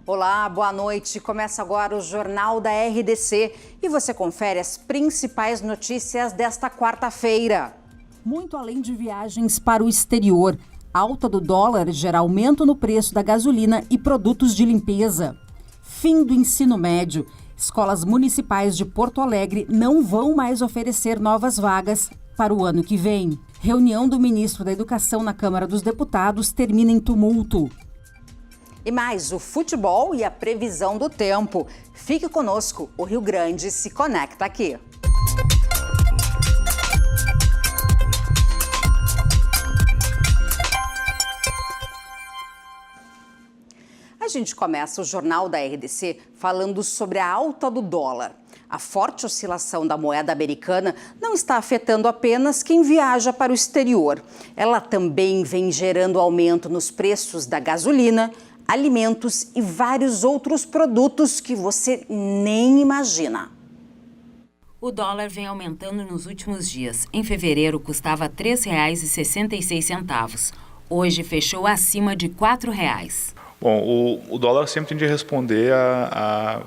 Olá, boa noite. Começa agora o Jornal da RDC e você confere as principais notícias desta quarta-feira. Muito além de viagens para o exterior, alta do dólar gera aumento no preço da gasolina e produtos de limpeza. Fim do ensino médio. Escolas municipais de Porto Alegre não vão mais oferecer novas vagas para o ano que vem. Reunião do ministro da Educação na Câmara dos Deputados termina em tumulto. E mais o futebol e a previsão do tempo. Fique conosco, o Rio Grande se conecta aqui. A gente começa o Jornal da RDC falando sobre a alta do dólar. A forte oscilação da moeda americana não está afetando apenas quem viaja para o exterior. Ela também vem gerando aumento nos preços da gasolina, alimentos e vários outros produtos que você nem imagina. O dólar vem aumentando nos últimos dias. Em fevereiro, custava R$ 3,66. Hoje, fechou acima de R$ 4,00. Bom, o dólar sempre tende a responder a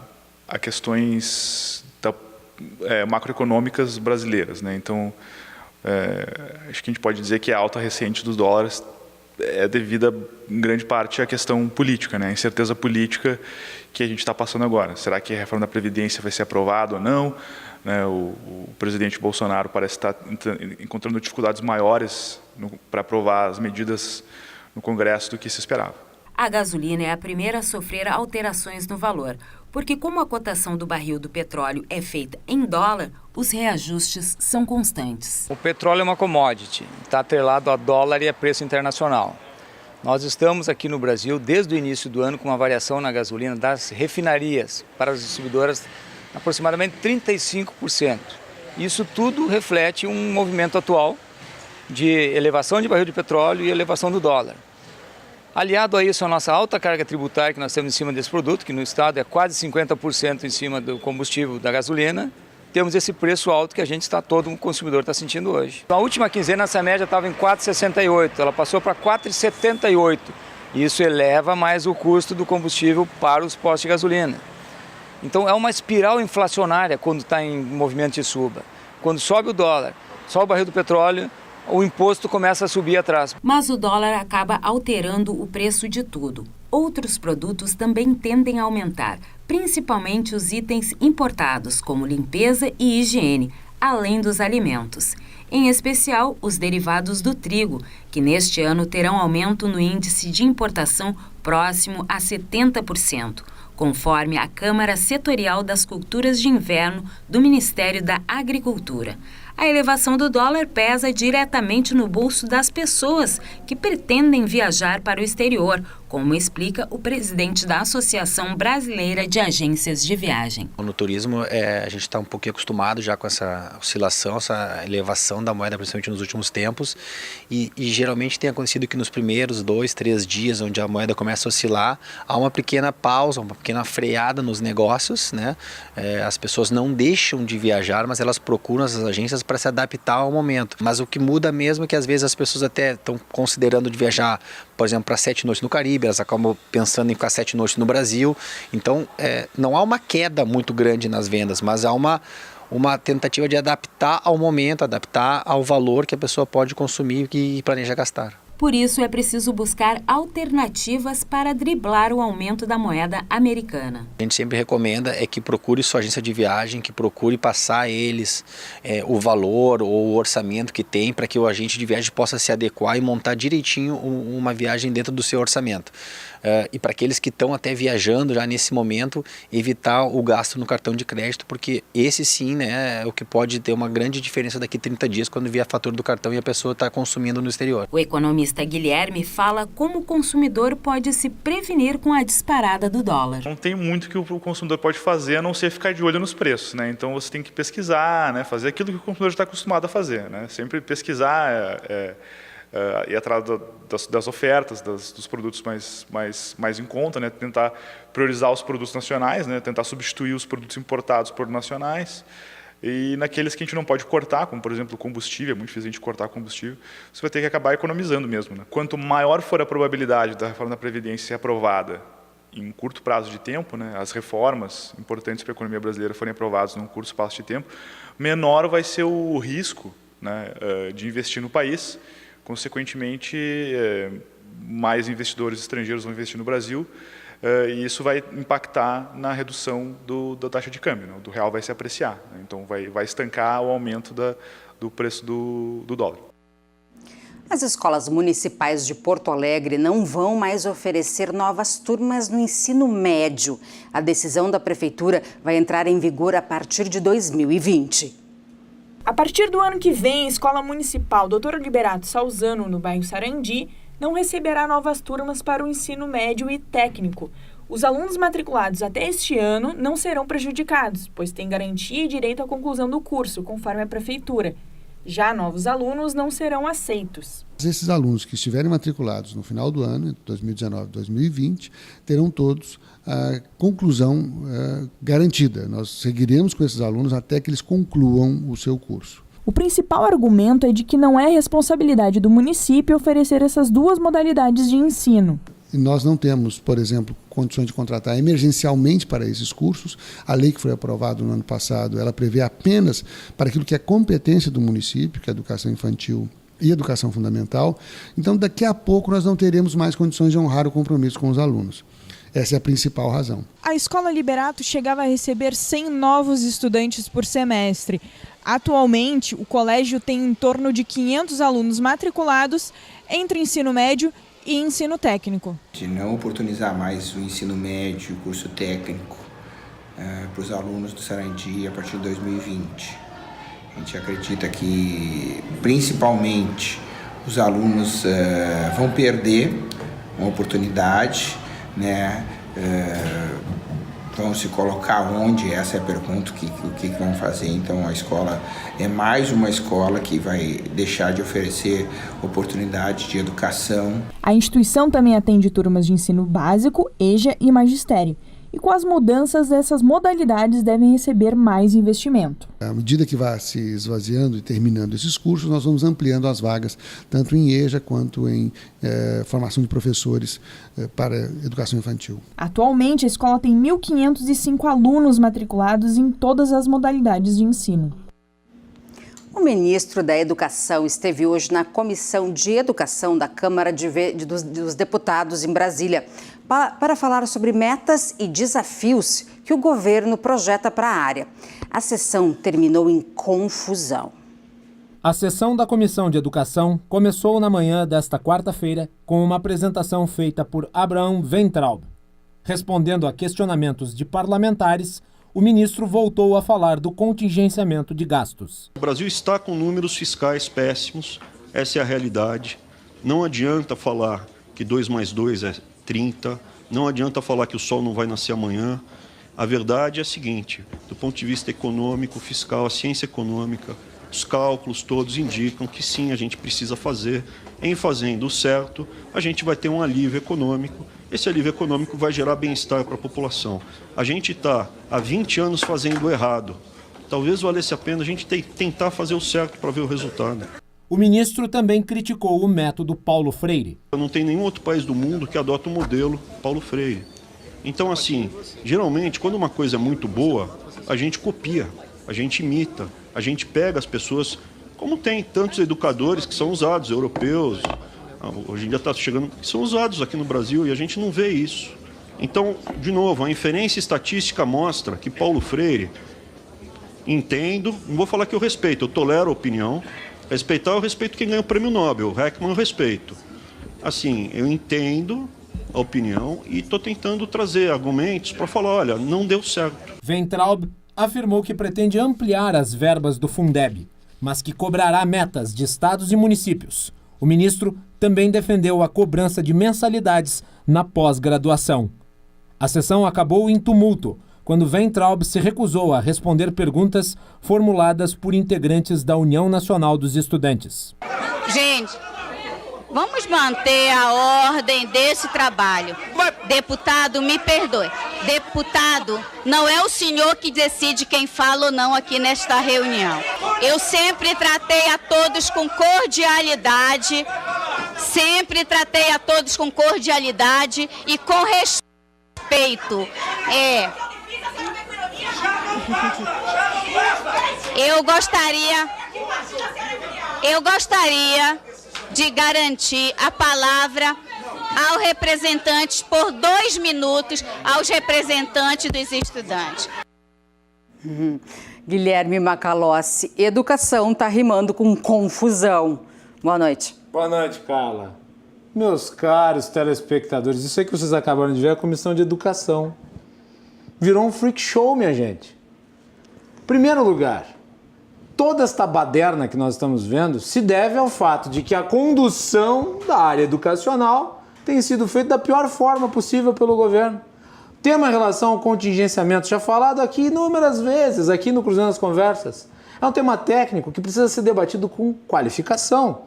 questões macroeconômicas brasileiras, né? Então, acho que a gente pode dizer que a alta recente dos dólares é devida, em grande parte, à questão política, né? A incerteza política que a gente está passando agora. Será que a reforma da Previdência vai ser aprovada ou não? Né? O presidente Bolsonaro parece estar encontrando dificuldades maiores para aprovar as medidas no Congresso do que se esperava. A gasolina é a primeira a sofrer alterações no valor, porque como a cotação do barril do petróleo é feita em dólar, os reajustes são constantes. O petróleo é uma commodity, está atrelado a dólar e a preço internacional. Nós estamos aqui no Brasil, desde o início do ano, com uma variação na gasolina das refinarias para as distribuidoras aproximadamente 35%. Isso tudo reflete um movimento atual de elevação de barril de petróleo e elevação do dólar. Aliado a isso, a nossa alta carga tributária que nós temos em cima desse produto, que no estado é quase 50% em cima do combustível da gasolina, temos esse preço alto que todo consumidor está sentindo hoje. Na última quinzena, essa média estava em 4,68, ela passou para 4,78. Isso eleva mais o custo do combustível para os postos de gasolina. Então é uma espiral inflacionária quando está em movimento de suba. Quando sobe o dólar, sobe o barril do petróleo, o imposto começa a subir atrás. Mas o dólar acaba alterando o preço de tudo. Outros produtos também tendem a aumentar, principalmente os itens importados, como limpeza e higiene, além dos alimentos. Em especial, os derivados do trigo, que neste ano terão aumento no índice de importação próximo a 70%, conforme a Câmara Setorial das Culturas de Inverno do Ministério da Agricultura. A elevação do dólar pesa diretamente no bolso das pessoas que pretendem viajar para o exterior, como explica o presidente da Associação Brasileira de Agências de Viagem. No turismo, a gente está um pouquinho acostumado já com essa oscilação, essa elevação da moeda, principalmente nos últimos tempos, e geralmente tem acontecido que nos primeiros 2, 3 dias, onde a moeda começa a oscilar, há uma pequena pausa, uma pequena freada nos negócios, né? As pessoas não deixam de viajar, mas elas procuram as agências para se adaptar ao momento. Mas o que muda mesmo é que às vezes as pessoas até estão considerando de viajar, por exemplo, para 7 noites no Caribe, elas acabam pensando em ficar 7 noites no Brasil. Então, não há uma queda muito grande nas vendas, mas há uma tentativa de adaptar ao momento, adaptar ao valor que a pessoa pode consumir e planeja gastar. Por isso, é preciso buscar alternativas para driblar o aumento da moeda americana. A gente sempre recomenda que procure sua agência de viagem, que procure passar a eles o valor ou o orçamento que tem para que o agente de viagem possa se adequar e montar direitinho uma viagem dentro do seu orçamento. E para aqueles que estão até viajando já nesse momento, evitar o gasto no cartão de crédito, porque esse sim, né, é o que pode ter uma grande diferença daqui a 30 dias quando vier a fatura do cartão e a pessoa está consumindo no exterior. O economista Guilherme fala como o consumidor pode se prevenir com a disparada do dólar. Não tem muito que o consumidor pode fazer a não ser ficar de olho nos preços, né? Então você tem que pesquisar, né, fazer aquilo que o consumidor está acostumado a fazer, né? Sempre pesquisar, ir atrás das ofertas, dos produtos mais em conta, né? Tentar priorizar os produtos nacionais, né? Tentar substituir os produtos importados por nacionais. E naqueles que a gente não pode cortar, como por exemplo o combustível, é muito difícil a gente cortar combustível, você vai ter que acabar economizando mesmo, né? Quanto maior for a probabilidade da reforma da Previdência ser aprovada em curto prazo de tempo, né, as reformas importantes para a economia brasileira forem aprovadas num curto espaço de tempo, menor vai ser o risco, né, de investir no país. Consequentemente, mais investidores estrangeiros vão investir no Brasil, e isso vai impactar na redução da taxa de câmbio, né, do real vai se apreciar, né, então vai estancar o aumento do preço do dólar. As escolas municipais de Porto Alegre não vão mais oferecer novas turmas no ensino médio. A decisão da Prefeitura vai entrar em vigor a partir de 2020. A partir do ano que vem, a Escola Municipal Dr. Liberato Salzano, no bairro Sarandi, não receberá novas turmas para o ensino médio e técnico. Os alunos matriculados até este ano não serão prejudicados, pois têm garantia e direito à conclusão do curso, conforme a Prefeitura. Já novos alunos não serão aceitos. Esses alunos que estiverem matriculados no final do ano, 2019 e 2020, terão todos a conclusão garantida. Nós seguiremos com esses alunos até que eles concluam o seu curso. O principal argumento é de que não é responsabilidade do município oferecer essas duas modalidades de ensino. E nós não temos, por exemplo, condições de contratar emergencialmente para esses cursos. A lei que foi aprovada no ano passado, ela prevê apenas para aquilo que é competência do município, que é educação infantil e educação fundamental. Então, daqui a pouco, nós não teremos mais condições de honrar o compromisso com os alunos. Essa é a principal razão. A Escola Liberato chegava a receber 100 novos estudantes por semestre. Atualmente, o colégio tem em torno de 500 alunos matriculados entre ensino médio e ensino técnico. De não oportunizar mais o ensino médio e o curso técnico para os alunos do Sarandi a partir de 2020. A gente acredita que, principalmente, os alunos vão perder uma oportunidade, né? Vão se colocar onde? Essa é a pergunta, o que vão fazer. Então, a escola é mais uma escola que vai deixar de oferecer oportunidade de educação. A instituição também atende turmas de ensino básico, EJA e magistério. E com as mudanças, essas modalidades devem receber mais investimento. À medida que vai se esvaziando e terminando esses cursos, nós vamos ampliando as vagas, tanto em EJA quanto em formação de professores para educação infantil. Atualmente, a escola tem 1.505 alunos matriculados em todas as modalidades de ensino. O ministro da Educação esteve hoje na Comissão de Educação da Câmara dos Deputados em Brasília para falar sobre metas e desafios que o governo projeta para a área. A sessão terminou em confusão. A sessão da Comissão de Educação começou na manhã desta quarta-feira com uma apresentação feita por Abraham Weintraub. Respondendo a questionamentos de parlamentares, o ministro voltou a falar do contingenciamento de gastos. O Brasil está com números fiscais péssimos, essa é a realidade. Não adianta falar que 2 mais 2 é 30, não adianta falar que o sol não vai nascer amanhã. A verdade é a seguinte, do ponto de vista econômico, fiscal, a ciência econômica, os cálculos todos indicam que sim, a gente precisa fazer. Em fazendo o certo, a gente vai ter um alívio econômico. Esse alívio econômico vai gerar bem-estar para a população. A gente está há 20 anos fazendo o errado. Talvez valesse a pena a gente tentar fazer o certo para ver o resultado. O ministro também criticou o método Paulo Freire. Não tem nenhum outro país do mundo que adota o modelo Paulo Freire. Então, assim, geralmente, quando uma coisa é muito boa, a gente copia, a gente imita, a gente pega as pessoas, como tem tantos educadores que são usados, europeus, hoje em dia está chegando, que são usados aqui no Brasil e a gente não vê isso. Então, de novo, a inferência estatística mostra que Paulo Freire, entendo, não vou falar que eu respeito, eu tolero a opinião, respeitar eu respeito quem ganha o prêmio Nobel, o Heckman eu respeito. Assim, eu entendo a opinião e estou tentando trazer argumentos para falar, olha, não deu certo. Weintraub afirmou que pretende ampliar as verbas do Fundeb, mas que cobrará metas de estados e municípios. O ministro também defendeu a cobrança de mensalidades na pós-graduação. A sessão acabou em tumulto, quando Weintraub se recusou a responder perguntas formuladas por integrantes da União Nacional dos Estudantes. Gente, vamos manter a ordem desse trabalho. Deputado, me perdoe. Deputado, não é o senhor que decide quem fala ou não aqui nesta reunião. Eu sempre tratei a todos com cordialidade, e com respeito. respeito. Eu gostaria de garantir a palavra aos representantes por 2 minutos, aos representantes dos estudantes. Guilherme Macalossi, educação está rimando com confusão. Boa noite. Boa noite, Carla. Meus caros telespectadores, isso aí que vocês acabaram de ver é a Comissão de Educação. Virou um freak show, minha gente. Primeiro lugar, toda esta baderna que nós estamos vendo se deve ao fato de que a condução da área educacional tem sido feita da pior forma possível pelo governo. Tema em relação ao contingenciamento, já falado aqui inúmeras vezes, aqui no Cruzando as Conversas. É um tema técnico que precisa ser debatido com qualificação,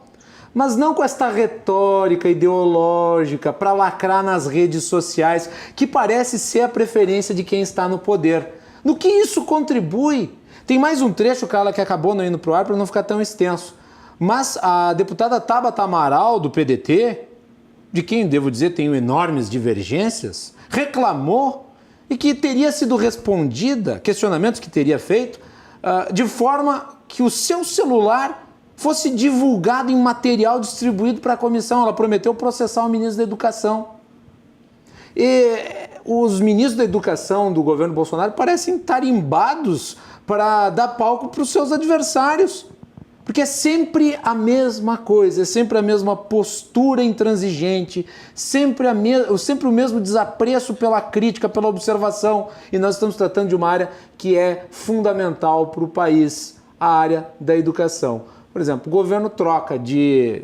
mas não com esta retórica ideológica para lacrar nas redes sociais, que parece ser a preferência de quem está no poder. No que isso contribui? Tem mais um trecho, Carla, que acabou não indo para o ar para não ficar tão extenso. Mas a deputada Tabata Amaral, do PDT, de quem, devo dizer, tenho enormes divergências, reclamou e que teria sido respondida, questionamentos que teria feito, de forma que o seu celular fosse divulgado em material distribuído para a comissão. Ela prometeu processar o ministro da Educação. E os ministros da Educação do governo Bolsonaro parecem tarimbados para dar palco para os seus adversários. Porque é sempre a mesma coisa, é sempre a mesma postura intransigente, sempre o mesmo desapreço pela crítica, pela observação. E nós estamos tratando de uma área que é fundamental para o país, a área da educação. Por exemplo, o governo troca de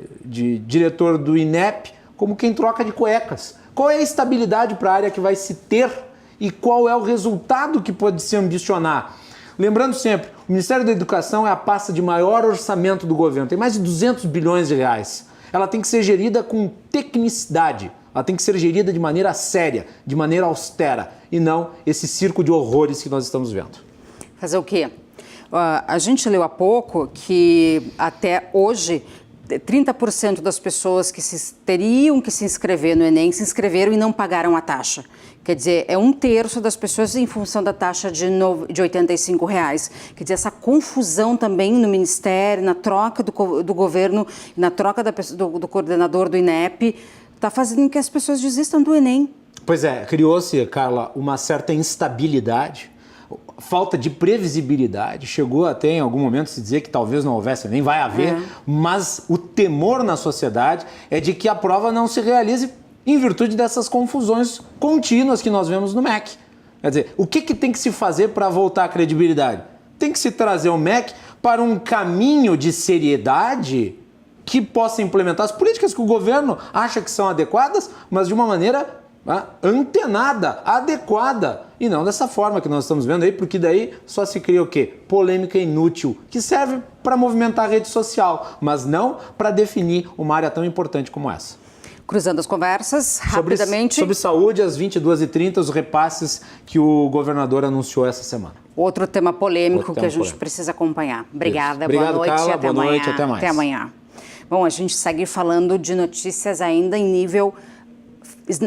diretor do INEP como quem troca de cuecas. Qual é a estabilidade para a área que vai se ter e qual é o resultado que pode se ambicionar? Lembrando sempre, o Ministério da Educação é a pasta de maior orçamento do governo, tem mais de 200 bilhões de reais. Ela tem que ser gerida com tecnicidade, ela tem que ser gerida de maneira séria, de maneira austera, e não esse circo de horrores que nós estamos vendo. Fazer o quê? A gente leu há pouco que até hoje 30% das pessoas que teriam que se inscrever no Enem se inscreveram e não pagaram a taxa. Quer dizer, é 1/3 das pessoas em função da taxa de R$ 85. Quer dizer, essa confusão também no Ministério, na troca do governo, na troca do coordenador do INEP, está fazendo com que as pessoas desistam do Enem. Pois é, criou-se, Carla, uma certa instabilidade, falta de previsibilidade. Chegou até em algum momento a se dizer que talvez não houvesse, nem vai haver, mas o temor na sociedade é de que a prova não se realize em virtude dessas confusões contínuas que nós vemos no MEC. Quer dizer, o que tem que se fazer para voltar à credibilidade? Tem que se trazer o MEC para um caminho de seriedade que possa implementar as políticas que o governo acha que são adequadas, mas de uma maneira antenada, adequada, e não dessa forma que nós estamos vendo aí, porque daí só se cria o quê? Polêmica inútil, que serve para movimentar a rede social, mas não para definir uma área tão importante como essa. Cruzando as conversas, rapidamente. Sobre saúde, às 22h30, os repasses que o governador anunciou essa semana. Outro tema polêmico que a gente precisa acompanhar. Obrigada, Obrigado, boa noite, Carla, até boa amanhã. noite, até mais. Até amanhã. Bom, a gente segue falando de notícias ainda em nível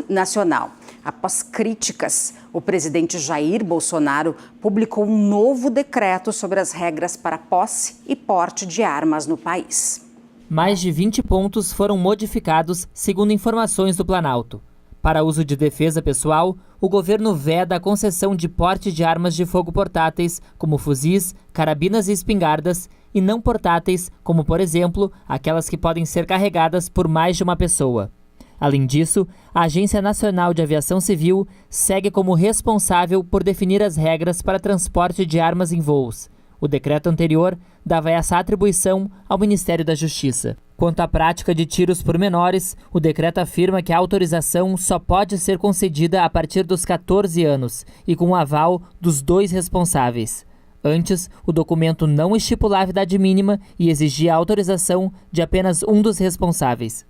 nacional. Após críticas, o presidente Jair Bolsonaro publicou um novo decreto sobre as regras para posse e porte de armas no país. Mais de 20 pontos foram modificados, segundo informações do Planalto. Para uso de defesa pessoal, o governo veda a concessão de porte de armas de fogo portáteis, como fuzis, carabinas e espingardas, e não portáteis, como, por exemplo, aquelas que podem ser carregadas por mais de uma pessoa. Além disso, a Agência Nacional de Aviação Civil segue como responsável por definir as regras para transporte de armas em voos. O decreto anterior dava essa atribuição ao Ministério da Justiça. Quanto à prática de tiros por menores, o decreto afirma que a autorização só pode ser concedida a partir dos 14 anos e com o aval dos 2 responsáveis. Antes, o documento não estipulava idade mínima e exigia a autorização de apenas um dos responsáveis.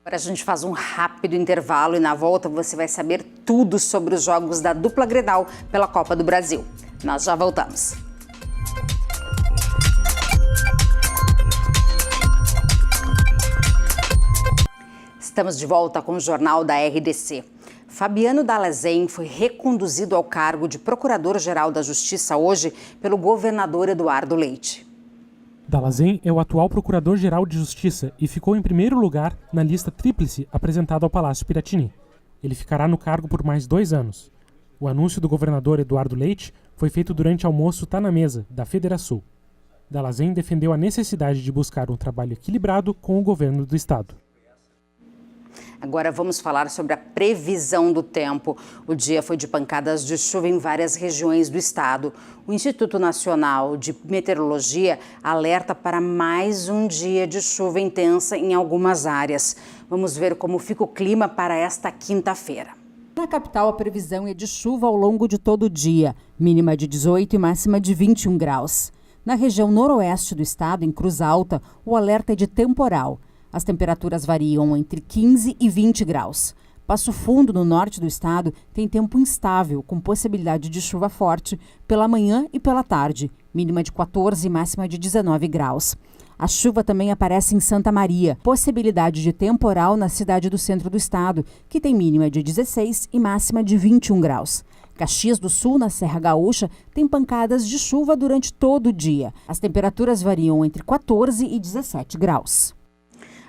Agora a gente faz um rápido intervalo e na volta você vai saber tudo sobre os jogos da dupla Grenal pela Copa do Brasil. Nós já voltamos. Estamos de volta com o Jornal da RDC. Fabiano Dallazen foi reconduzido ao cargo de Procurador-Geral da Justiça hoje pelo governador Eduardo Leite. Dallazen é o atual Procurador-Geral de Justiça e ficou em primeiro lugar na lista tríplice apresentada ao Palácio Piratini. Ele ficará no cargo por mais 2 anos. O anúncio do governador Eduardo Leite foi feito durante almoço Tá na Mesa, da Federação. Dallazen defendeu a necessidade de buscar um trabalho equilibrado com o governo do estado. Agora vamos falar sobre a previsão do tempo. O dia foi de pancadas de chuva em várias regiões do estado. O Instituto Nacional de Meteorologia alerta para mais um dia de chuva intensa em algumas áreas. Vamos ver como fica o clima para esta quinta-feira. Na capital, a previsão é de chuva ao longo de todo o dia, mínima de 18 e máxima de 21 graus. Na região noroeste do estado, em Cruz Alta, o alerta é de temporal. As temperaturas variam entre 15 e 20 graus. Passo Fundo, no norte do estado, tem tempo instável, com possibilidade de chuva forte pela manhã e pela tarde, mínima de 14 e máxima de 19 graus. A chuva também aparece em Santa Maria, possibilidade de temporal na cidade do centro do estado, que tem mínima de 16 e máxima de 21 graus. Caxias do Sul, na Serra Gaúcha, tem pancadas de chuva durante todo o dia. As temperaturas variam entre 14 e 17 graus.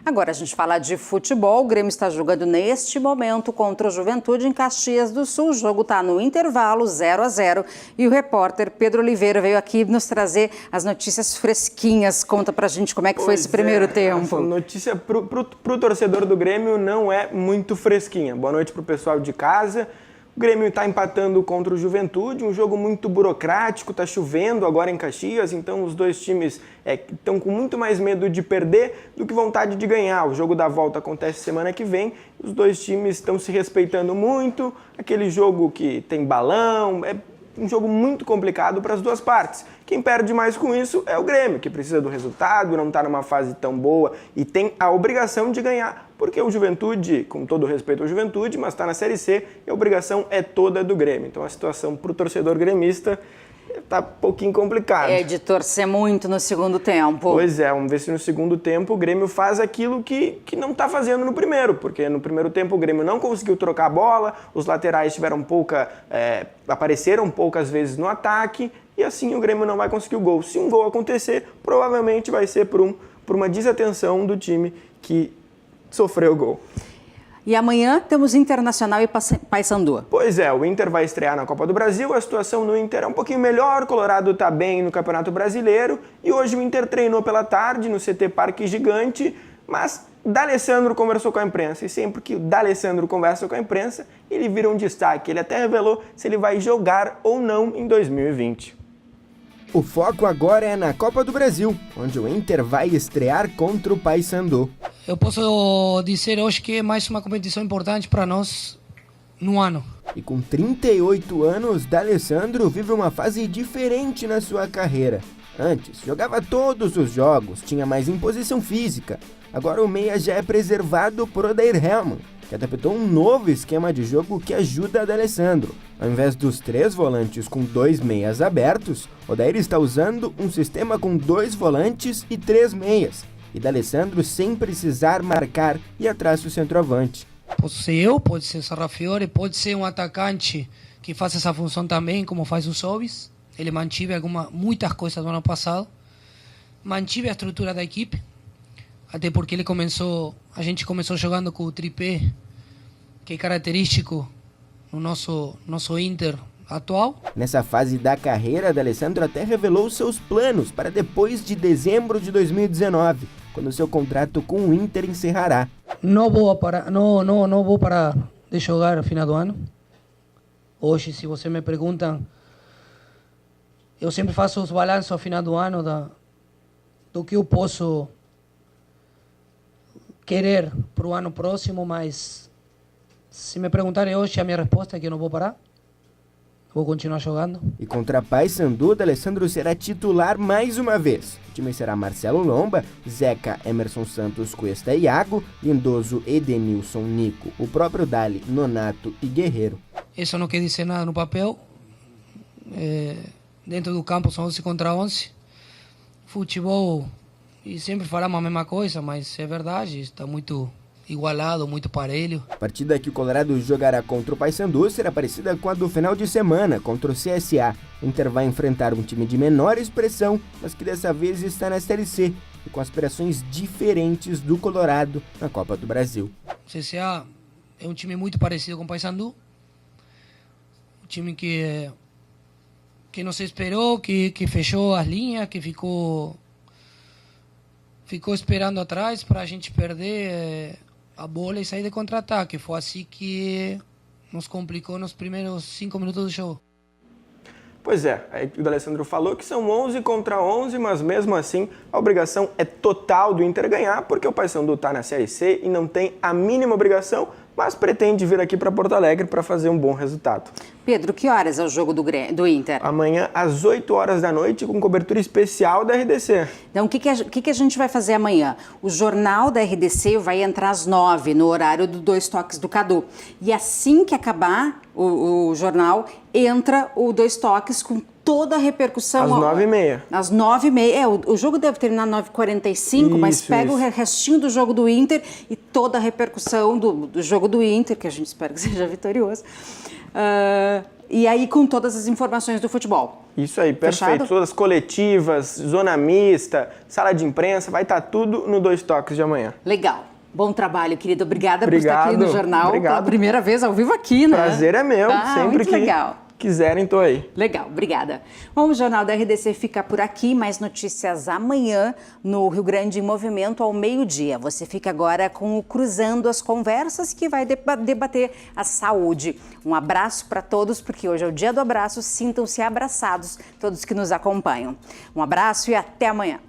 Agora a gente fala de futebol. O Grêmio está jogando neste momento contra o Juventude em Caxias do Sul. O jogo está no intervalo 0-0 e o repórter Pedro Oliveira veio aqui nos trazer as notícias fresquinhas. Conta pra gente como é que foi esse primeiro tempo. Essa notícia pro torcedor do Grêmio não é muito fresquinha. Boa noite pro pessoal de casa. O Grêmio está empatando contra o Juventude, um jogo muito burocrático, está chovendo agora em Caxias, então os dois times estão com muito mais medo de perder do que vontade de ganhar. O jogo da volta acontece semana que vem, os dois times estão se respeitando muito, aquele jogo que tem balão, é um jogo muito complicado para as duas partes. Quem perde mais com isso é o Grêmio, que precisa do resultado, não está numa fase tão boa e tem a obrigação de ganhar, porque o Juventude, com todo respeito ao Juventude, mas está na Série C e a obrigação é toda do Grêmio. Então a situação para o torcedor gremista está um pouquinho complicada. É de torcer muito no segundo tempo. Pois é, vamos ver se no segundo tempo o Grêmio faz aquilo que não está fazendo no primeiro, porque no primeiro tempo o Grêmio não conseguiu trocar a bola, os laterais tiveram apareceram poucas vezes no ataque, e assim o Grêmio não vai conseguir o gol. Se um gol acontecer, provavelmente vai ser por uma desatenção do time que sofreu o gol. E amanhã temos Internacional e Paysandu. Pois é, o Inter vai estrear na Copa do Brasil, a situação no Inter é um pouquinho melhor, o Colorado está bem no Campeonato Brasileiro, e hoje o Inter treinou pela tarde no CT Parque Gigante, mas D'Alessandro conversou com a imprensa, e sempre que o D'Alessandro conversa com a imprensa, ele vira um destaque. Ele até revelou se ele vai jogar ou não em 2020. O foco agora é na Copa do Brasil, onde o Inter vai estrear contra o Paysandu. Eu posso dizer hoje que é mais uma competição importante para nós no ano. E com 38 anos, D'Alessandro vive uma fase diferente na sua carreira. Antes, jogava todos os jogos, tinha mais imposição física. Agora o meia já é preservado por Odair Hellmann, que adaptou um novo esquema de jogo que ajuda D'Alessandro. Ao invés dos 3 volantes com 2 meias abertos, Odair está usando um sistema com 2 volantes e 3 meias. E D'Alessandro sem precisar marcar e atrás do centroavante. Pode ser eu, pode ser Sarrafiore, pode ser um atacante que faz essa função também, como faz o Sobis. Ele mantive muitas coisas do ano passado. Mantive a estrutura da equipe, até porque a gente começou jogando com o tripé, que é característico no nosso Inter atual. Nessa fase da carreira, D'Alessandro até revelou seus planos para depois de dezembro de 2019, quando seu contrato com o Inter encerrará. Não vou parar de jogar no final do ano. Hoje, se você me perguntam, eu sempre faço os balanços ao final do ano do que eu posso querer para o ano próximo, mas se me perguntarem hoje, a minha resposta é que eu não vou parar. Vou continuar jogando. E contra Paysandu, D'Alessandro será titular mais uma vez. O time será Marcelo Lomba, Zeca, Emerson Santos, Cuesta e Iago, Lindoso, Edenilson, Nico, o próprio Dali, Nonato e Guerreiro. Isso não quer dizer nada no papel. Dentro do campo são 11 contra 11. Futebol, e sempre falamos a mesma coisa, mas é verdade, está muito igualado, muito parelho. A partida que o Colorado jogará contra o Paysandu será parecida com a do final de semana contra o CSA. O Inter vai enfrentar um time de menor expressão, mas que dessa vez está na Série C e com aspirações diferentes do Colorado na Copa do Brasil. O CSA é um time muito parecido com o Paysandu. Um time que não se esperou, que fechou as linhas, que ficou esperando atrás para a gente perder a bola e sair de contra-ataque. Foi assim que nos complicou nos primeiros 5 minutos do jogo. Pois é, aí o D'Alessandro falou que são 11 contra 11, mas mesmo assim a obrigação é total do Inter ganhar, porque o Paysandu está na Série C e não tem a mínima obrigação, mas pretende vir aqui para Porto Alegre para fazer um bom resultado. Pedro, que horas é o jogo do Inter? Amanhã, às 8 horas da noite, com cobertura especial da RDC. Então, o que a gente vai fazer amanhã? O jornal da RDC vai entrar às 9, no horário do Dois Toques do Cadu. E assim que acabar o jornal, entra o Dois Toques com toda a repercussão. Às 9h30. Às 9h30. O jogo deve terminar às 9h45, mas pega o restinho do jogo do Inter e toda a repercussão do jogo do Inter, que a gente espera que seja vitorioso. E aí com todas as informações do futebol. Isso aí, perfeito. Fechado? Todas as coletivas, zona mista, sala de imprensa, vai estar tudo no Dois Toques de amanhã. Legal. Bom trabalho, querido. Obrigada por estar aqui no jornal. Obrigado. Pela primeira vez ao vivo aqui, né? Prazer é meu. Sempre que legal. quiserem, tô aí. Legal, obrigada. Bom, o Jornal da RDC fica por aqui, mais notícias amanhã no Rio Grande em Movimento ao meio-dia. Você fica agora com o Cruzando as Conversas, que vai debater a saúde. Um abraço para todos, porque hoje é o dia do abraço. Sintam-se abraçados, todos que nos acompanham. Um abraço e até amanhã.